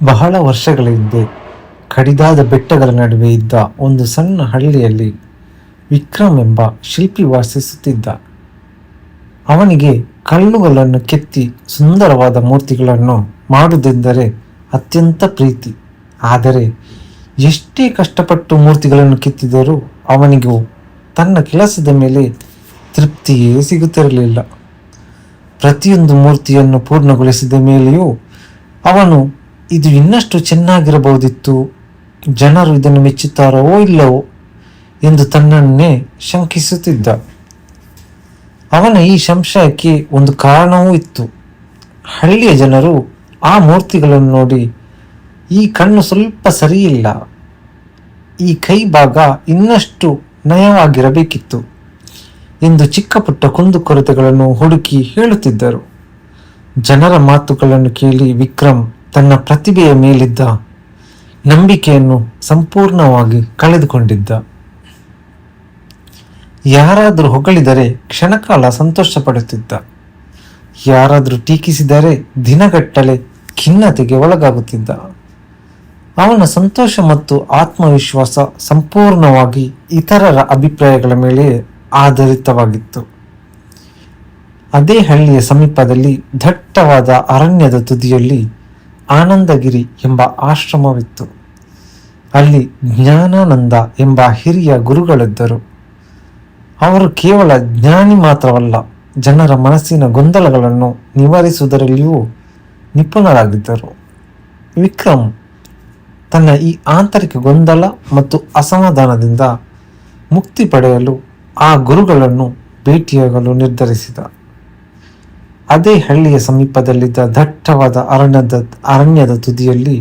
ಬಹಳ ವರ್ಷಗಳ ಹಿಂದೆ ಕಡಿದಾದ ಬೆಟ್ಟಗಳ ನಡುವೆ ಇದ್ದ ಒಂದು ಸಣ್ಣ ಹಳ್ಳಿಯಲ್ಲಿ ವಿಕ್ರಮ್ ಎಂಬ ಶಿಲ್ಪಿ ವಾಸಿಸುತ್ತಿದ್ದ. ಅವನಿಗೆ ಕಲ್ಲುಗಳನ್ನು ಕೆತ್ತಿ ಸುಂದರವಾದ ಮೂರ್ತಿಗಳನ್ನು ಮಾಡುವುದೆಂದರೆ ಅತ್ಯಂತ ಪ್ರೀತಿ. ಆದರೆ ಎಷ್ಟೇ ಕಷ್ಟಪಟ್ಟು ಮೂರ್ತಿಗಳನ್ನು ಕೆತ್ತಿದರೂ ಅವನಿಗೂ ತನ್ನ ಕೆಲಸದ ಮೇಲೆ ತೃಪ್ತಿಯೇ ಸಿಗುತ್ತಿರಲಿಲ್ಲ. ಪ್ರತಿಯೊಂದು ಮೂರ್ತಿಯನ್ನು ಪೂರ್ಣಗೊಳಿಸಿದ ಮೇಲೆಯೂ ಅವನು ಇದು ಇನ್ನಷ್ಟು ಚೆನ್ನಾಗಿರಬಹುದಿತ್ತು, ಜನರು ಇದನ್ನು ಮೆಚ್ಚುತ್ತಾರೋ ಇಲ್ಲವೋ ಎಂದು ತನ್ನನ್ನೇ ಶಂಕಿಸುತ್ತಿದ್ದ. ಅವನ ಈ ಸಂಶಯಕ್ಕೆ ಒಂದು ಕಾರಣವೂ ಇತ್ತು. ಹಳ್ಳಿಯ ಜನರು ಆ ಮೂರ್ತಿಗಳನ್ನು ನೋಡಿ, ಈ ಕಣ್ಣು ಸ್ವಲ್ಪ ಸರಿಯಿಲ್ಲ, ಈ ಕೈ ಭಾಗ ಇನ್ನಷ್ಟು ನಯವಾಗಿರಬೇಕಿತ್ತು ಎಂದು ಚಿಕ್ಕ ಪುಟ್ಟ ಕುಂದುಕೊರತೆಗಳನ್ನು ಹುಡುಕಿ ಹೇಳುತ್ತಿದ್ದರು. ಜನರ ಮಾತುಗಳನ್ನು ಕೇಳಿ ವಿಕ್ರಮ್ ತನ್ನ ಪ್ರತಿಭೆಯ ಮೇಲಿದ್ದ ನಂಬಿಕೆಯನ್ನು ಸಂಪೂರ್ಣವಾಗಿ ಕಳೆದುಕೊಂಡಿದ್ದ. ಯಾರಾದರೂ ಹೊಗಳಿದರೆ ಕ್ಷಣಕಾಲ ಸಂತೋಷ ಪಡುತ್ತಿದ್ದ, ಯಾರಾದರೂ ಟೀಕಿಸಿದರೆ ದಿನಗಟ್ಟಲೆ ಖಿನ್ನತೆಗೆ ಒಳಗಾಗುತ್ತಿದ್ದ. ಅವನ ಸಂತೋಷ ಮತ್ತು ಆತ್ಮವಿಶ್ವಾಸ ಸಂಪೂರ್ಣವಾಗಿ ಇತರರ ಅಭಿಪ್ರಾಯಗಳ ಮೇಲೆ ಆಧಾರಿತವಾಗಿತ್ತು. ಅದೇ ಹಳ್ಳಿಯ ಸಮೀಪದಲ್ಲಿ ದಟ್ಟವಾದ ಅರಣ್ಯದ ತುದಿಯಲ್ಲಿ ಆನಂದಗಿರಿ ಎಂಬ ಆಶ್ರಮವಿತ್ತು. ಅಲ್ಲಿ ಜ್ಞಾನಾನಂದ ಎಂಬ ಹಿರಿಯ ಗುರುಗಳಿದ್ದರು. ಅವರು ಕೇವಲ ಜ್ಞಾನಿ ಮಾತ್ರವಲ್ಲ, ಜನರ ಮನಸ್ಸಿನ ಗೊಂದಲಗಳನ್ನು ನಿವಾರಿಸುವುದರಲ್ಲಿಯೂ ನಿಪುಣರಾಗಿದ್ದರು. ವಿಕ್ರಮ್ ತನ್ನ ಈ ಆಂತರಿಕ ಗೊಂದಲ ಮತ್ತು ಅಸಮಾಧಾನದಿಂದ ಮುಕ್ತಿ ಪಡೆಯಲು ಆ ಗುರುಗಳನ್ನು ಭೇಟಿಯಾಗಲು ನಿರ್ಧರಿಸಿದ. ಅದೇ ಹಳ್ಳಿಯ ಸಮೀಪದಲ್ಲಿದ್ದ ದಟ್ಟವಾದ ಅರಣ್ಯದ ತುದಿಯಲ್ಲಿ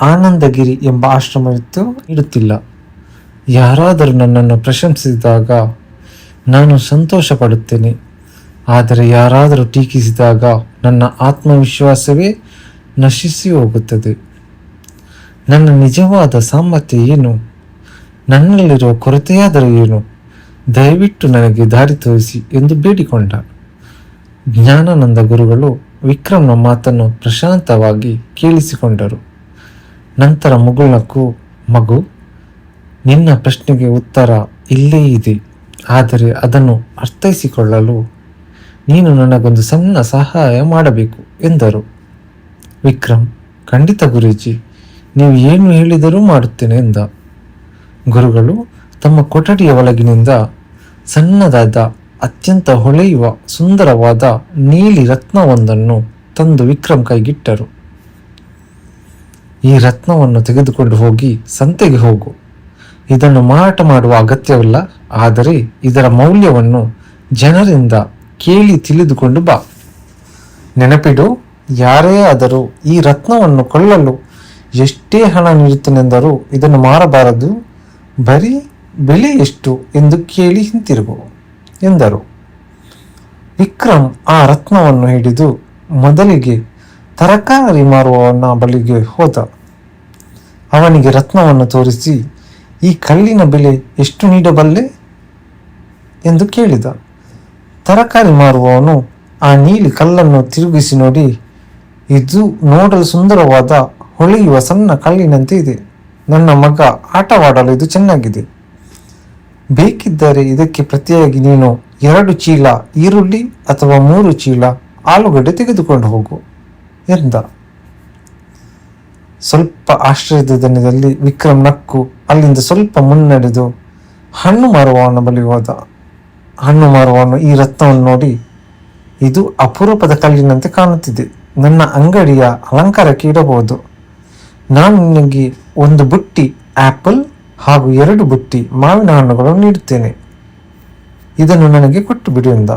ಆನಂದಗಿರಿ ಎಂಬ ಆಶ್ರಮವಿತ್ತು. ಇಡುತ್ತಿಲ್ಲ, ಯಾರಾದರೂ ನನ್ನನ್ನು ಪ್ರಶಂಸಿಸಿದಾಗ ನಾನು ಸಂತೋಷ ಪಡುತ್ತೇನೆ, ಆದರೆ ಯಾರಾದರೂ ಟೀಕಿಸಿದಾಗ ನನ್ನ ಆತ್ಮವಿಶ್ವಾಸವೇ ನಶಿಸಿ ಹೋಗುತ್ತದೆ. ನನ್ನ ನಿಜವಾದ ಸಾಮರ್ಥ್ಯ ಏನು, ನನ್ನಲ್ಲಿರುವ ಕೊರತೆಯಾದರೂ ಏನು, ದಯವಿಟ್ಟು ನನಗೆ ದಾರಿ ತೋರಿಸಿ ಎಂದು ಬೇಡಿಕೊಂಡ. ಜ್ಞಾನಾನಂದ ಗುರುಗಳು ವಿಕ್ರಮ್ನ ಮಾತನ್ನು ಪ್ರಶಾಂತವಾಗಿ ಕೇಳಿಸಿಕೊಂಡರು. ನಂತರ ಮುಗುಳ್ನಕ್ಕು, ಮಗು, ನಿನ್ನ ಪ್ರಶ್ನೆಗೆ ಉತ್ತರ ಇಲ್ಲೇ ಇದೆ, ಆದರೆ ಅದನ್ನು ಅರ್ಥೈಸಿಕೊಳ್ಳಲು ನೀನು ನನಗೊಂದು ಸಣ್ಣ ಸಹಾಯ ಮಾಡಬೇಕು ಎಂದರು. ವಿಕ್ರಮ್, ಖಂಡಿತ ಗುರೂಜಿ, ನೀವು ಏನು ಹೇಳಿದರೂ ಮಾಡುತ್ತೇನೆ ಎಂದ. ಗುರುಗಳು ತಮ್ಮ ಕೊಠಡಿಯ ಒಳಗಿನಿಂದ ಸಣ್ಣದಾದ ಅತ್ಯಂತ ಹೊಳೆಯುವ ಸುಂದರವಾದ ನೀಲಿ ರತ್ನವೊಂದನ್ನು ತಂದು ವಿಕ್ರಮ್ ಕೈಗಿಟ್ಟರು. ಈ ರತ್ನವನ್ನು ತೆಗೆದುಕೊಂಡು ಹೋಗಿ ಸಂತೆಗೆ ಹೋಗು. ಇದನ್ನು ಮಾರಾಟ ಮಾಡುವ ಅಗತ್ಯವಿಲ್ಲ, ಆದರೆ ಇದರ ಮೌಲ್ಯವನ್ನು ಜನರಿಂದ ಕೇಳಿ ತಿಳಿದುಕೊಂಡು ಬಾ. ನೆನಪಿಡು, ಯಾರೇ ಆದರೂ ಈ ರತ್ನವನ್ನು ಕೊಳ್ಳಲು ಎಷ್ಟೇ ಹಣ ನೀಡುತ್ತೇನೆಂದರೂ ಇದನ್ನು ಮಾರಬಾರದು. ಬರೀ ಬೆಲೆ ಎಷ್ಟು ಎಂದು ಕೇಳಿ ಹಿಂತಿರುಗು ಎಂದರು. ವಿಕ್ರಮ್ ಆ ರತ್ನವನ್ನು ಹಿಡಿದು ಮೊದಲಿಗೆ ತರಕಾರಿ ಮಾರುವವನ ಬಳಿಗೆ ಹೋದ. ಅವನಿಗೆ ರತ್ನವನ್ನು ತೋರಿಸಿ, ಈ ಕಲ್ಲಿನ ಬೆಲೆ ಎಷ್ಟು ನೀಡಬಲ್ಲೆ ಎಂದು ಕೇಳಿದ. ತರಕಾರಿ ಮಾರುವವನು ಆ ನೀಲಿ ಕಲ್ಲನ್ನು ತಿರುಗಿಸಿ ನೋಡಿ, ಇದು ನೋಡಲು ಸುಂದರವಾದ ಹೊಳೆಯುವ ಸಣ್ಣ ಕಲ್ಲಿನಂತೆ ಇದೆ. ನನ್ನ ಮಗ ಆಟವಾಡಲು ಇದು ಚೆನ್ನಾಗಿದೆ. ಬೇಕಿದ್ದರೆ ಇದಕ್ಕೆ ಪ್ರತಿಯಾಗಿ ನೀನು 2 ಚೀಲ ಈರುಳ್ಳಿ ಅಥವಾ 3 ಚೀಲ ಆಲೂಗಡ್ಡೆ ತೆಗೆದುಕೊಂಡು ಹೋಗು ಎಂದ. ಸ್ವಲ್ಪ ಆಶ್ಚರ್ಯದ ದನದಲ್ಲಿ ವಿಕ್ರಮ್ ನಕ್ಕು ಅಲ್ಲಿಂದ ಸ್ವಲ್ಪ ಮುನ್ನಡೆದು ಹಣ್ಣು ಮಾರುವವನ ಬಳಿ ಹೋದ. ಹಣ್ಣು ಮಾರುವವನು ಈ ರತ್ನವನ್ನು ನೋಡಿ, ಇದು ಅಪರೂಪದ ಕಲ್ಲಿನಂತೆ ಕಾಣುತ್ತಿದೆ, ನನ್ನ ಅಂಗಡಿಯ ಅಲಂಕಾರಕ್ಕೆ ಇಡಬಹುದು. ನಾನು ನಿನಗೆ 1 ಬುಟ್ಟಿ ಆಪಲ್ ಹಾಗೂ 2 ಬುಟ್ಟಿ ಮಾವಿನ ಹಣ್ಣುಗಳನ್ನು ನೀಡುತ್ತೇನೆ, ಇದನ್ನು ನನಗೆ ಕೊಟ್ಟು ಬಿಡು ಎಂದ.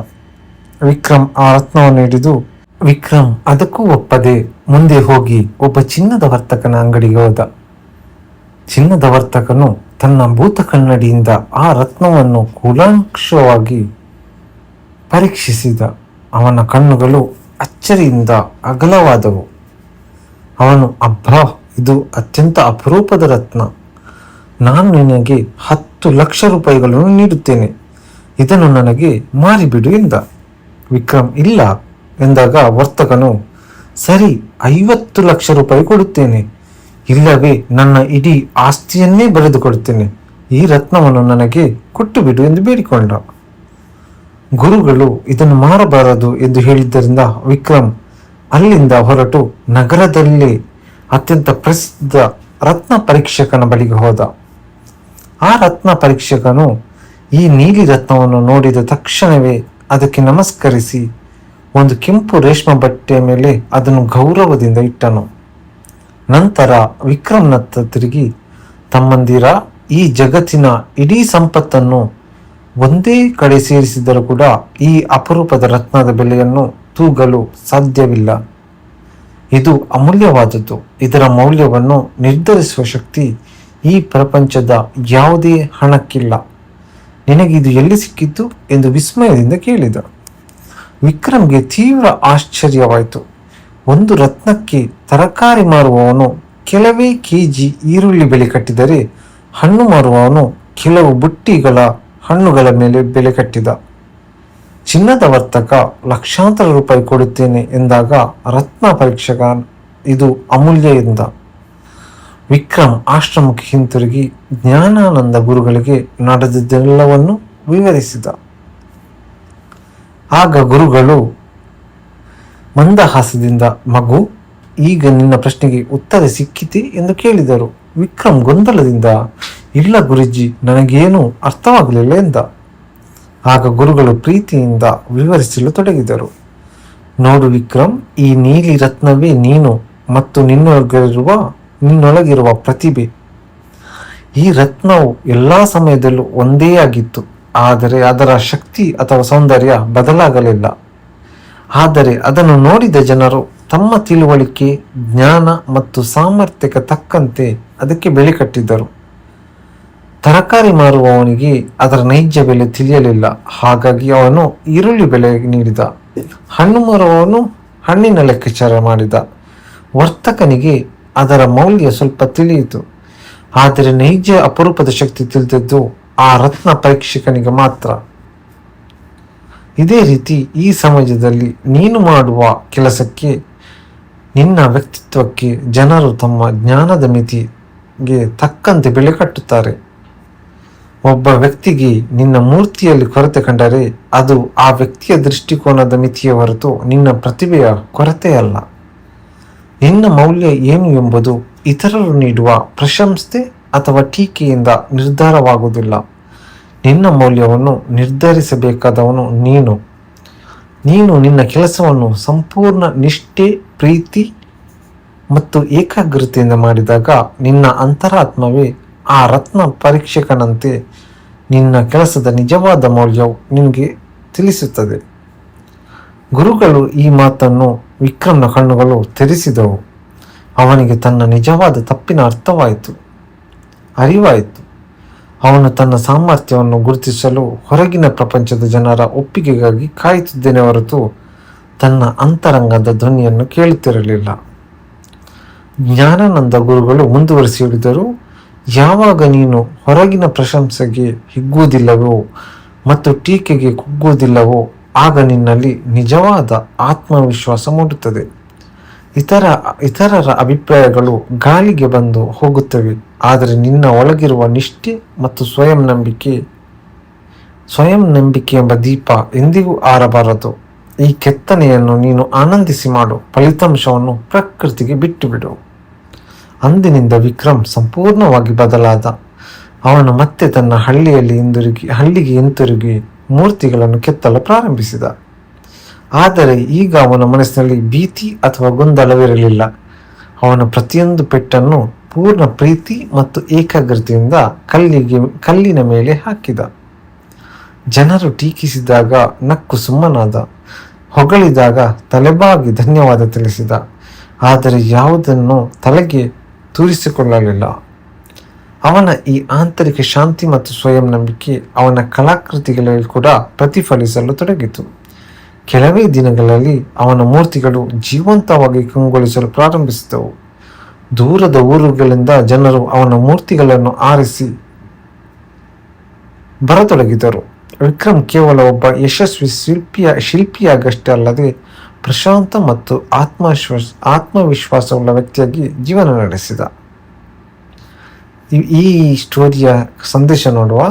ವಿಕ್ರಮ್ ಆ ರತ್ನವನ್ನು ಹಿಡಿದು, ವಿಕ್ರಮ್ ಅದಕ್ಕೂ ಒಪ್ಪದೆ ಮುಂದೆ ಹೋಗಿ ಒಬ್ಬ ಚಿನ್ನದ ವರ್ತಕನ ಅಂಗಡಿಗೆ ಹೋದ. ಚಿನ್ನದ ವರ್ತಕನು ತನ್ನ ಭೂತ ಕನ್ನಡಿಯಿಂದ ಆ ರತ್ನವನ್ನು ಕೂಲಂಕಷವಾಗಿ ಪರೀಕ್ಷಿಸಿದ. ಅವನ ಕಣ್ಣುಗಳು ಅಚ್ಚರಿಯಿಂದ ಅಗಲವಾದವು. ಅವನು, ಅಬ್ಬಾ, ಇದು ಅತ್ಯಂತ ಅಪರೂಪದ ರತ್ನ, ನಾನು ನಿನಗೆ 10 ಲಕ್ಷ ರೂಪಾಯಿಗಳನ್ನು ನೀಡುತ್ತೇನೆ, ಇದನ್ನು ನನಗೆ ಮಾರಿಬಿಡು ಎಂದ. ವಿಕ್ರಮ್ ಇಲ್ಲ ಎಂದಾಗ ವರ್ತಕನು ಸರಿ, 50 ಲಕ್ಷ ರೂಪಾಯಿ ಕೊಡುತ್ತೇನೆ, ಇಲ್ಲವೇ ನನ್ನ ಇಡೀ ಆಸ್ತಿಯನ್ನೇ ಬರೆದು ಕೊಡುತ್ತೇನೆ. ಈ ರತ್ನವನ್ನು ನನಗೆ ಕೊಟ್ಟು ಬಿಡು ಎಂದು ಬೇಡಿಕೊಂಡ. ಗುರುಗಳು ಇದನ್ನು ಮಾರಬಾರದು ಎಂದು ಹೇಳಿದ್ದರಿಂದ ವಿಕ್ರಮ್ ಅಲ್ಲಿಂದ ಹೊರಟು ನಗರದಲ್ಲೇ ಅತ್ಯಂತ ಪ್ರಸಿದ್ಧ ರತ್ನ ಪರೀಕ್ಷಕನ ಬಳಿಗೆ ಹೋದ. ಆ ರತ್ನ ಪರೀಕ್ಷಕನು ಈ ನೀಲಿ ರತ್ನವನ್ನು ನೋಡಿದ ತಕ್ಷಣವೇ ಅದಕ್ಕೆ ನಮಸ್ಕರಿಸಿ ಒಂದು ಕೆಂಪು ರೇಷ್ಮೆ ಬಟ್ಟೆಯ ಮೇಲೆ ಅದನ್ನು ಗೌರವದಿಂದ ಇಟ್ಟನು. ನಂತರ ವಿಕ್ರಮ್ನತ್ತ ತಿರುಗಿ, ತಮ್ಮಂದಿರ, ಈ ಜಗತ್ತಿನ ಇಡೀ ಸಂಪತ್ತನ್ನು ಒಂದೇ ಕಡೆ ಸೇರಿಸಿದರೂ ಕೂಡ ಈ ಅಪರೂಪದ ರತ್ನದ ಬೆಲೆಯನ್ನು ತೂಗಲು ಸಾಧ್ಯವಿಲ್ಲ. ಇದು ಅಮೂಲ್ಯವಾದದ್ದು. ಇದರ ಮೌಲ್ಯವನ್ನು ನಿರ್ಧರಿಸುವ ಶಕ್ತಿ ಈ ಪ್ರಪಂಚದ ಯಾವುದೇ ಹಣಕ್ಕಿಲ್ಲ. ನಿನಗಿದು ಎಲ್ಲಿ ಸಿಕ್ಕಿತು ಎಂದು ವಿಸ್ಮಯದಿಂದ ಕೇಳಿದ. ವಿಕ್ರಮ್ಗೆ ತೀವ್ರ ಆಶ್ಚರ್ಯವಾಯಿತು. ಒಂದು ರತ್ನಕ್ಕೆ ತರಕಾರಿ ಮಾರುವವನು ಕೆಲವೇ ಕೆಜಿ ಈರುಳ್ಳಿ ಬೆಲೆ ಕಟ್ಟಿದರೆ, ಹಣ್ಣು ಮಾರುವವನು ಕೆಲವು ಬುಟ್ಟಿಗಳ ಹಣ್ಣುಗಳ ಮೇಲೆ ಬೆಲೆ ಕಟ್ಟಿದ. ಚಿನ್ನದ ವರ್ತಕ ಲಕ್ಷಾಂತರ ರೂಪಾಯಿ ಕೊಡುತ್ತೇನೆ ಎಂದಾಗ ರತ್ನ ಪರೀಕ್ಷಕ ಇದು ಅಮೂಲ್ಯ ಎಂದ. ವಿಕ್ರಮ್ ಆಶ್ರಮಕ್ಕೆ ಹಿಂತಿರುಗಿ ಜ್ಞಾನಾನಂದ ಗುರುಗಳಿಗೆ ನಡೆದದ್ದೆಲ್ಲವನ್ನು ವಿವರಿಸಿದ. ಆಗ ಗುರುಗಳು ಮಂದಹಾಸದಿಂದ, ಮಗು, ಈಗ ನಿನ್ನ ಪ್ರಶ್ನೆಗೆ ಉತ್ತರ ಸಿಕ್ಕಿತೆ ಎಂದು ಕೇಳಿದರು. ವಿಕ್ರಮ್ ಗೊಂದಲದಿಂದ, ಇಲ್ಲ ಗುರುಜಿ, ನನಗೇನು ಅರ್ಥವಾಗಲಿಲ್ಲ ಎಂದ. ಆಗ ಗುರುಗಳು ಪ್ರೀತಿಯಿಂದ ವಿವರಿಸಲು ತೊಡಗಿದರು. ನೋಡು ವಿಕ್ರಮ್, ಈ ನೀಲಿ ರತ್ನವೇ ನೀನು ಮತ್ತು ನಿನ್ನೊಳಗಿರುವ ಪ್ರತಿಭೆ. ಈ ರತ್ನವು ಎಲ್ಲ ಸಮಯದಲ್ಲೂ ಒಂದೇ ಆಗಿತ್ತು, ಆದರೆ ಅದರ ಶಕ್ತಿ ಅಥವಾ ಸೌಂದರ್ಯ ಬದಲಾಗಲಿಲ್ಲ. ಆದರೆ ಅದನ್ನು ನೋಡಿದ ಜನರು ತಮ್ಮ ತಿಳುವಳಿಕೆ, ಜ್ಞಾನ ಮತ್ತು ಸಾಮರ್ಥ್ಯಕ್ಕೆ ತಕ್ಕಂತೆ ಅದಕ್ಕೆ ಬೆಲೆ ಕಟ್ಟಿದ್ದರು. ತರಕಾರಿ ಮಾರುವವನಿಗೆ ಅದರ ನೈಜ ಬೆಲೆ ತಿಳಿಯಲಿಲ್ಲ, ಹಾಗಾಗಿ ಅವನು ಈರುಳ್ಳಿ ಬೆಲೆ ನೀಡಿದ. ಹಣ್ಣು ಮಾರುವವನು ಹಣ್ಣಿನ ಲೆಕ್ಕಾಚಾರ ಮಾಡಿದ. ವರ್ತಕನಿಗೆ ಅದರ ಮೌಲ್ಯ ಸ್ವಲ್ಪ ತಿಳಿಯಿತು, ಆದರೆ ನೈಜ ಅಪರೂಪದ ಶಕ್ತಿ ತಿಳಿದದ್ದು ಆ ರತ್ನ ಪರೀಕ್ಷಕನಿಗೆ ಮಾತ್ರ. ಇದೇ ರೀತಿ ಈ ಸಮಾಜದಲ್ಲಿ ನೀನು ಮಾಡುವ ಕೆಲಸಕ್ಕೆ, ನಿನ್ನ ವ್ಯಕ್ತಿತ್ವಕ್ಕೆ ಜನರು ತಮ್ಮ ಜ್ಞಾನದ ಮಿತಿಗೆ ತಕ್ಕಂತೆ ಬೆಲೆ ಕಟ್ಟುತ್ತಾರೆ. ಒಬ್ಬ ವ್ಯಕ್ತಿಗೆ ನಿನ್ನ ಮೂರ್ತಿಯಲ್ಲಿ ಕೊರತೆ ಕಂಡರೆ ಅದು ಆ ವ್ಯಕ್ತಿಯ ದೃಷ್ಟಿಕೋನದ ಮಿತಿಯ ಹೊರತು ನಿನ್ನ ಪ್ರತಿಭೆಯ ಕೊರತೆಯಲ್ಲ. ನಿನ್ನ ಮೌಲ್ಯ ಏನು ಎಂಬುದು ಇತರರು ನೀಡುವ ಪ್ರಶಂಸೆ ಅಥವಾ ಟೀಕೆಯಿಂದ ನಿರ್ಧಾರವಾಗುವುದಿಲ್ಲ. ನಿನ್ನ ಮೌಲ್ಯವನ್ನು ನಿರ್ಧರಿಸಬೇಕಾದವನು ನೀನು. ನಿನ್ನ ಕೆಲಸವನ್ನು ಸಂಪೂರ್ಣ ನಿಷ್ಠೆ, ಪ್ರೀತಿ ಮತ್ತು ಏಕಾಗ್ರತೆಯಿಂದ ಮಾಡಿದಾಗ ನಿನ್ನ ಅಂತರಾತ್ಮವೇ ಆ ರತ್ನ ಪರೀಕ್ಷಕನಂತೆ ನಿನ್ನ ಕೆಲಸದ ನಿಜವಾದ ಮೌಲ್ಯವು ನಿನಗೆ ತಿಳಿಸುತ್ತದೆ. ಗುರುಗಳು ಈ ಮಾತನ್ನು ವಿಕ್ರಮ್ನ ಕಣ್ಣುಗಳು ತೆರೆಸಿದವು. ಅವನಿಗೆ ತನ್ನ ನಿಜವಾದ ತಪ್ಪಿನ ಅರಿವಾಯಿತು. ಅವನು ತನ್ನ ಸಾಮರ್ಥ್ಯವನ್ನು ಗುರುತಿಸಲು ಹೊರಗಿನ ಪ್ರಪಂಚದ ಜನರ ಒಪ್ಪಿಗೆಗಾಗಿ ಕಾಯುತ್ತಿದ್ದೇನೆ ಹೊರತು ತನ್ನ ಅಂತರಂಗದ ಧ್ವನಿಯನ್ನು ಕೇಳುತ್ತಿರಲಿಲ್ಲ. ಜ್ಞಾನಾನಂದ ಗುರುಗಳು ಮುಂದುವರಿಸಿ ಹೇಳಿದರು, ಯಾವಾಗ ನೀನು ಹೊರಗಿನ ಪ್ರಶಂಸೆಗೆ ಹಿಗ್ಗುವುದಿಲ್ಲವೋ ಮತ್ತು ಟೀಕೆಗೆ ಕುಗ್ಗುವುದಿಲ್ಲವೋ ಆಗ ನಿನ್ನಲ್ಲಿ ನಿಜವಾದ ಆತ್ಮವಿಶ್ವಾಸ ಮೂಡುತ್ತದೆ. ಇತರರ ಅಭಿಪ್ರಾಯಗಳು ಗಾಳಿಗೆ ಬಂದು ಹೋಗುತ್ತವೆ, ಆದರೆ ನಿನ್ನ ಒಳಗಿರುವ ನಿಷ್ಠೆ ಮತ್ತು ಸ್ವಯಂ ನಂಬಿಕೆ ಎಂಬ ದೀಪ ಎಂದಿಗೂ ಆರಬಾರದು. ಈ ಕೆತ್ತನೆಯನ್ನು ನೀನು ಆನಂದಿಸಿ ಮಾಡು, ಫಲಿತಾಂಶವನ್ನು ಪ್ರಕೃತಿಗೆ ಬಿಟ್ಟು ಬಿಡು. ಅಂದಿನಿಂದ ವಿಕ್ರಮ್ ಸಂಪೂರ್ಣವಾಗಿ ಬದಲಾದ. ಅವನು ಮತ್ತೆ ತನ್ನ ಹಳ್ಳಿಗೆ ಹಿಂತಿರುಗಿ ಮೂರ್ತಿಗಳನ್ನು ಕೆತ್ತಲು ಪ್ರಾರಂಭಿಸಿದ. ಆದರೆ ಈಗ ಅವನ ಮನಸ್ಸಿನಲ್ಲಿ ಭೀತಿ ಅಥವಾ ಗೊಂದಲವಿರಲಿಲ್ಲ. ಅವನ ಪ್ರತಿಯೊಂದು ಪೆಟ್ಟನ್ನು ಪೂರ್ಣ ಪ್ರೀತಿ ಮತ್ತು ಏಕಾಗ್ರತೆಯಿಂದ ಕಲ್ಲಿನ ಮೇಲೆ ಹಾಕಿದ. ಜನರು ಟೀಕಿಸಿದಾಗ ನಕ್ಕು ಸುಮ್ಮನಾದ, ಹೊಗಳಿದಾಗ ತಲೆಬಾಗಿ ಧನ್ಯವಾದ ತಿಳಿಸಿದ, ಆದರೆ ಯಾವುದನ್ನು ತಲೆಗೆ ತೂರಿಸಿಕೊಳ್ಳಲಿಲ್ಲ. ಅವನ ಈ ಆಂತರಿಕ ಶಾಂತಿ ಮತ್ತು ಸ್ವಯಂ ನಂಬಿಕೆ ಅವನ ಕಲಾಕೃತಿಗಳಲ್ಲಿ ಕೂಡ ಪ್ರತಿಫಲಿಸಲು ತೊಡಗಿತು. ಕೆಲವೇ ದಿನಗಳಲ್ಲಿ ಅವನ ಮೂರ್ತಿಗಳು ಜೀವಂತವಾಗಿ ಕಂಗೊಳಿಸಲು ಪ್ರಾರಂಭಿಸಿದವು. ದೂರದ ಊರುಗಳಿಂದ ಜನರು ಅವನ ಮೂರ್ತಿಗಳನ್ನು ಆರಿಸಿ ಬರತೊಡಗಿದರು. ವಿಕ್ರಮ್ ಕೇವಲ ಒಬ್ಬ ಯಶಸ್ವಿ ಶಿಲ್ಪಿಯಾಗಷ್ಟೇ ಅಲ್ಲದೆ ಪ್ರಶಾಂತ ಮತ್ತು ಆತ್ಮವಿಶ್ವಾಸವುಳ್ಳ ವ್ಯಕ್ತಿಯಾಗಿ ಜೀವನ ನಡೆಸಿದ. ಈ ಸ್ಟೋರಿಯ ಸಂದೇಶ ನೋಡುವ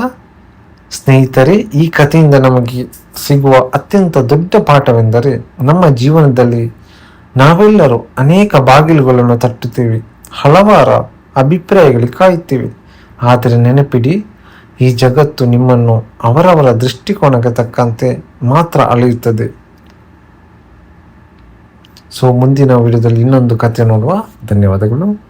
ಸ್ನೇಹಿತರೆ, ಈ ಕಥೆಯಿಂದ ನಮಗೆ ಸಿಗುವ ಅತ್ಯಂತ ದೊಡ್ಡ ಪಾಠವೆಂದರೆ, ನಮ್ಮ ಜೀವನದಲ್ಲಿ ನಾವೆಲ್ಲರೂ ಅನೇಕ ಬಾಗಿಲುಗಳನ್ನು ತಟ್ಟುತ್ತೇವೆ, ಹಲವಾರು ಅಭಿಪ್ರಾಯಗಳಿಗೆ ಕಾಯುತ್ತೇವೆ. ಆದರೆ ನೆನಪಿಡಿ, ಈ ಜಗತ್ತು ನಿಮ್ಮನ್ನು ಅವರವರ ದೃಷ್ಟಿಕೋನಕ್ಕೆ ತಕ್ಕಂತೆ ಮಾತ್ರ ಅಳೆಯುತ್ತದೆ. ಸೊ ಮುಂದಿನ ವಿಡಿಯೋದಲ್ಲಿ ಇನ್ನೊಂದು ಕಥೆ ನೋಡುವ. ಧನ್ಯವಾದಗಳು.